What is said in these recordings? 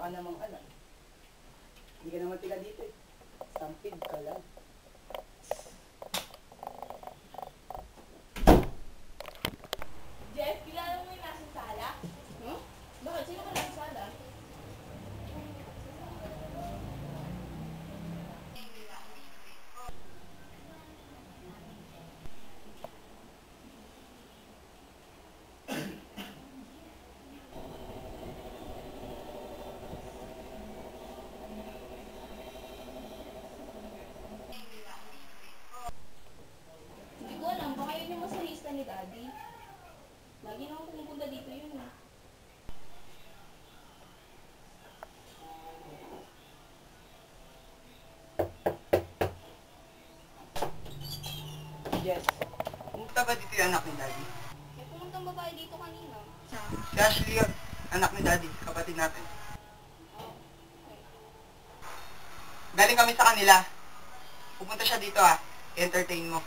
ka namang alam. Hindi ka naman tiga dito eh. Sampid ka lang. Jeff, kilala mo yung nasa sala? Hmm? Bakit? Sino ka nasa sala? Hindi ko alam. Baka yun yung masahista ni Daddy. Lagi na ako pumupunta dito yun eh. Yes. Pumunta ba dito yung anak ni Daddy? May pumuntang babae dito kanina. Si Ashley yun. Anak ni Daddy. Kapatid natin. Okay. Galing kami sa kanila. Pupunta siya dito ah. I-entertain mo.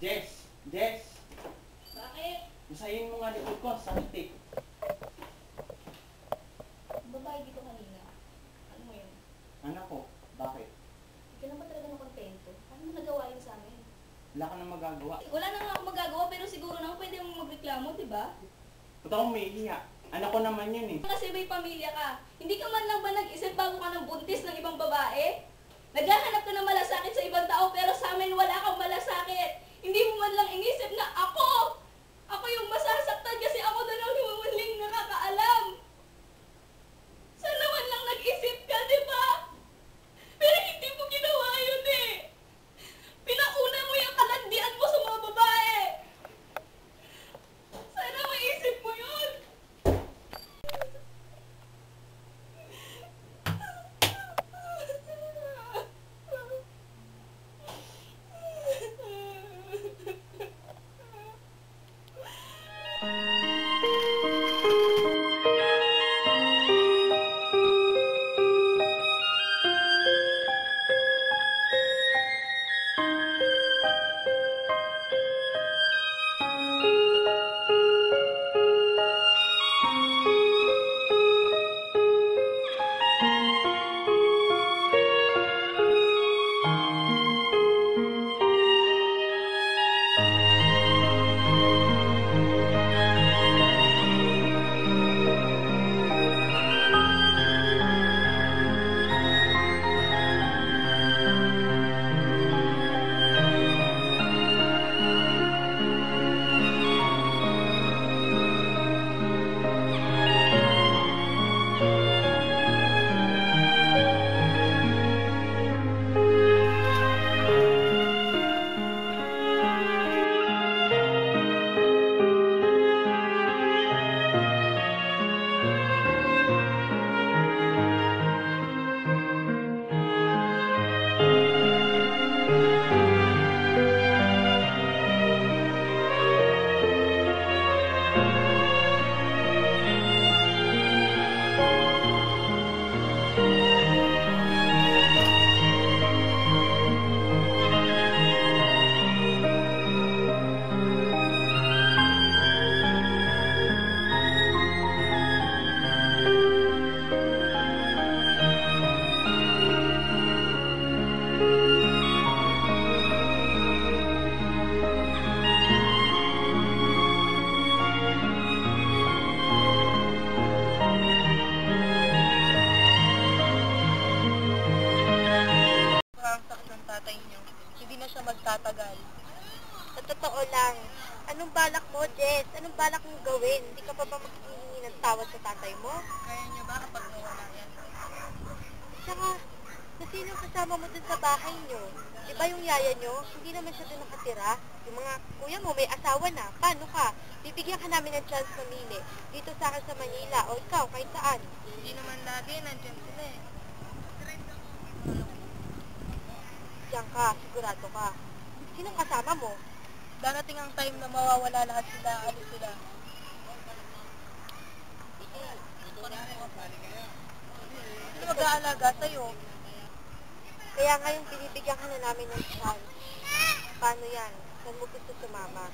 Jess! Jess! Bakit? Usahin mo nga likod ko, sakit. Babae dito kanina. Ano mo yun? Anak ko, bakit? Hindi ka naman talaga nakontento. Ano mo nagawa yun sa amin? Wala ka nang magagawa. Wala na nga ako magagawa pero siguro naman pwede mong magreklamo, di ba? Ba't ako umiiyak? Anak ko naman yun eh. Kasi may pamilya ka. Hindi ka man lang ba nag-isip bago ka ng buntis ng ibang babae? Naghahanap ka ng malasakit sa ibang tao pero sa amin wala kang malasakit. Hindi mo man lang inisip na ako yung masasaktan kasi ako na lang yung huling nakakaalam. Sana man lang nag-isip ka, di ba? Pero hindi mo ginawa yun eh. Pinauna mo yung kalandian mo sa mga babae. Sana maisip mo yun. magtatagal. Sa totoo lang, anong balak mo, Jess? Anong balak mong gawin? Hindi ka pa ba maghihingi ng tawad sa tatay mo? Kaya niyo ba kapag nawala yan? Tsaka, na sinong kasama mo dun sa bahay niyo? Diba yung yaya niyo? Hindi naman siya dun nakatira. Yung mga kuya mo may asawa na. Paano ka? Bibigyan ka namin ng chance mamili. Dito sa akin sa Manila o ikaw, kahit saan. Hindi naman lagi, nandiyan sila eh. Diyan ka, sigurado ka. Sinong kasama mo? Darating ang time na mawawala lahat sila, alis sila. Sino mag-aalaga sa'yo? Kaya ngayon binibigyan ka na namin ng chance. Paano yan? Saan mo gusto sumama?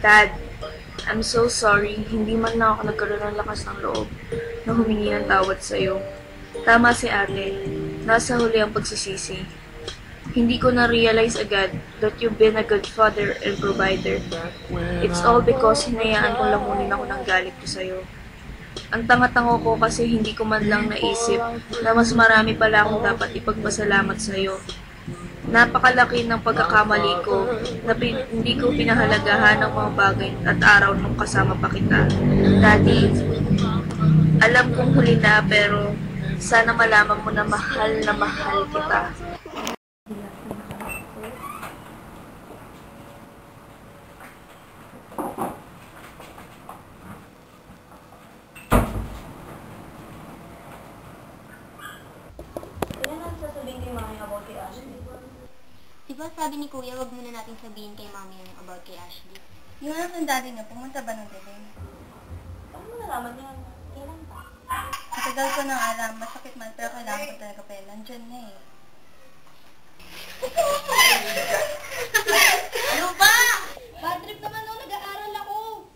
Dad, I'm so sorry. Hindi man lang ako nagkaroon ng lakas ng loob na humingi ng tawad sa'yo. Tama si ate. Nasa huli ang pagsisisi. Hindi ko na-realize agad that you've been a good father and provider. It's all because hinayaan kong lamunin ako ng galit ko sa'yo. Ang tanga-tango ko kasi hindi ko man lang naisip na mas marami pala akong dapat ipagpasalamat sa'yo. Napakalaki ng pagkakamali ko na hindi ko pinahalagahan ang mga bagay at araw nung kasama pa kita. Daddy, alam kong huli na pero sana malaman mo na mahal kita. Kailan natin sasabihin kay Mami about kay Ashley? Diba sabi ni Kuya, wag muna natin sabihin kay Mami yung about kay Ashley. Yung anak ng daddy niya, pumunta ba ng gabi? Paano mo nalaman niya? Kailan pa? Matagal ko nang alam, masakit man, pero kailangan ko talaga pa yun. Nandyan na eh. Ano ba? Bad trip naman nung nag-aaral ako.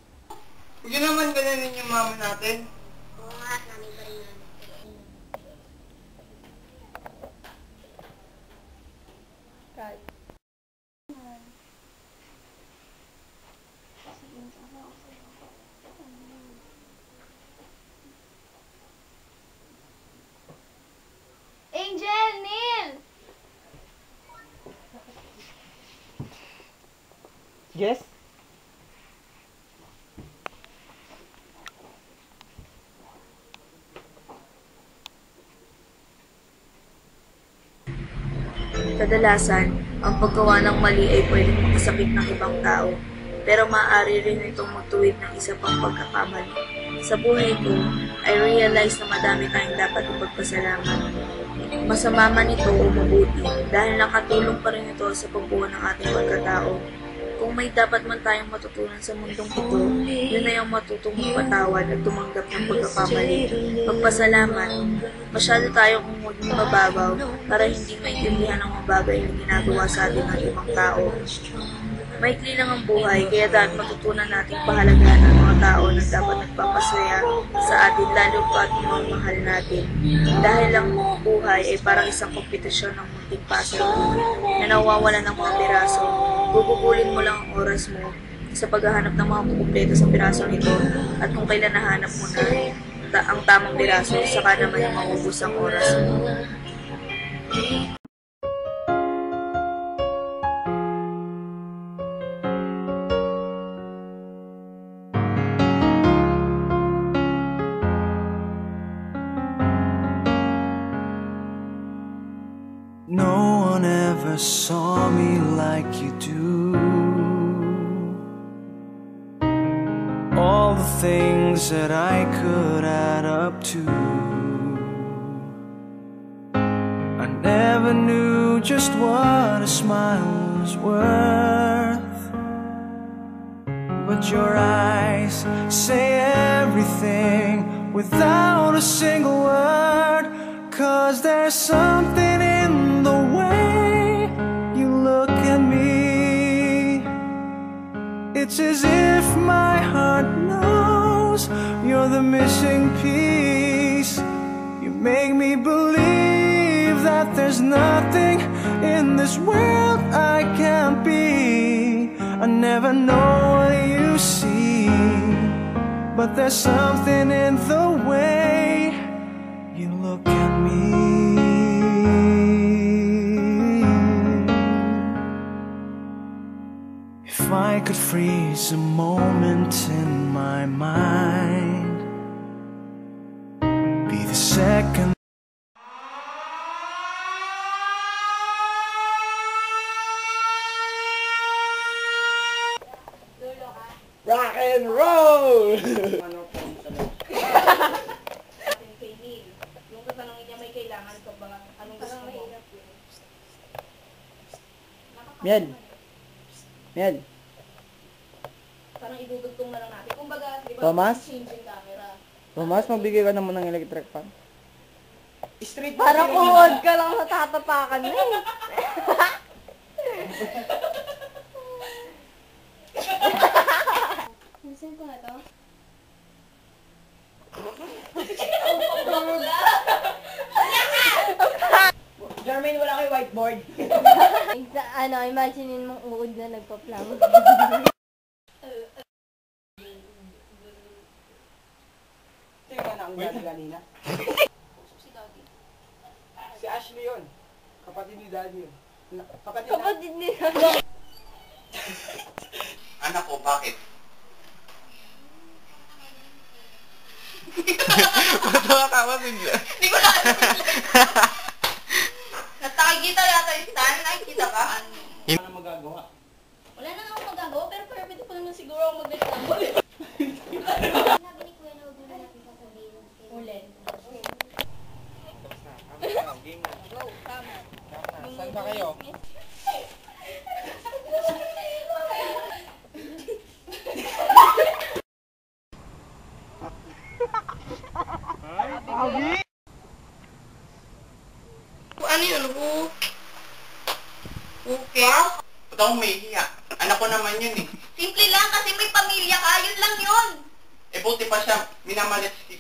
Huwag yun naman ganyanin yung mama natin. Oo nga, namin pa rin namin. Angel! Neil! Yes? Kadalasan, ang paggawa ng mali ay pwedeng makasakit ng ibang tao, pero maaari rin itong magtuwid ng isa pang pagkakamali. Sa buhay ko, I realize na madami tayong dapat ipagpasalamat. Masama man ito o mabuti dahil nakatulong pa rin ito sa pagbuo ng ating pagkatao. Kung may dapat man tayong matutunan sa mundong ito, yun ay ang matutong magpatawad at tumanggap ng pagkakamali. Magpasalamat, masyado tayong maging mababaw para hindi maintindihan ang mga bagay na ginagawa sa atin ng ibang tao. Maikli lang ang buhay, kaya dapat matutunan nating pahalagahan ang mga tao na dapat nagpapasaya sa atin lalo pa at mga mahal natin. Dahil ang buhay ay parang isang kompetisyon ng munting puzzle na nawawala ng mga piraso. Gugugulin mo lang ang oras mo sa paghahanap ng mga kukumpleto sa piraso nito at kung kailan nahanap mo na ang tamang piraso, saka naman yung maubos ang oras mo. No one ever saw me like you do. All the things that I could add up to, I never knew just what a smile was worth. But your eyes say everything without a single word. 'Cause there's something in the way you look at me. It's as if my heart knows you're the missing piece. You make me believe that there's nothing in this world I can't be. I never know what you see, but there's something in the way you look at me. If I could freeze a moment in my mind, be the second. Rock and roll! Ano po sa loob? Atin kay Neil. Yung tatanungin niya may kailangan ka ba? Anong gusto mo? Miel. Miel. Parang idudugtong na lang natin. Kumbaga, di ba? Thomas? Changing camera. Thomas, magbigay ka naman ng electric fan. Street Parang kuhod ka lang sa tatapakan mo eh. skateboard. Imaginein mong uod na nagpa-plum. Sino nga na ang daddy kanina? Si Daddy. Si Ashley yun. Kapatid ni daddy yun. Kapatid na. Anak ko, bakit? Matawa ka ba bigla? Hindi ko na alam. Nakikita yata yung stand. Nakikita ka? Ano na magagawa? Wala na akong magagawa, pero pwede pa naman siguro ako magreklamo. Sabi ni Kuya na huwag na natin sasabihin. Ulit. Game na. Saan ba kayo? Ano yun? Okay. Ba't ako may hiya? Anak ko naman yun eh. Simple lang kasi may pamilya ka, yun lang yun. Eh buti pa siya, minamalit si...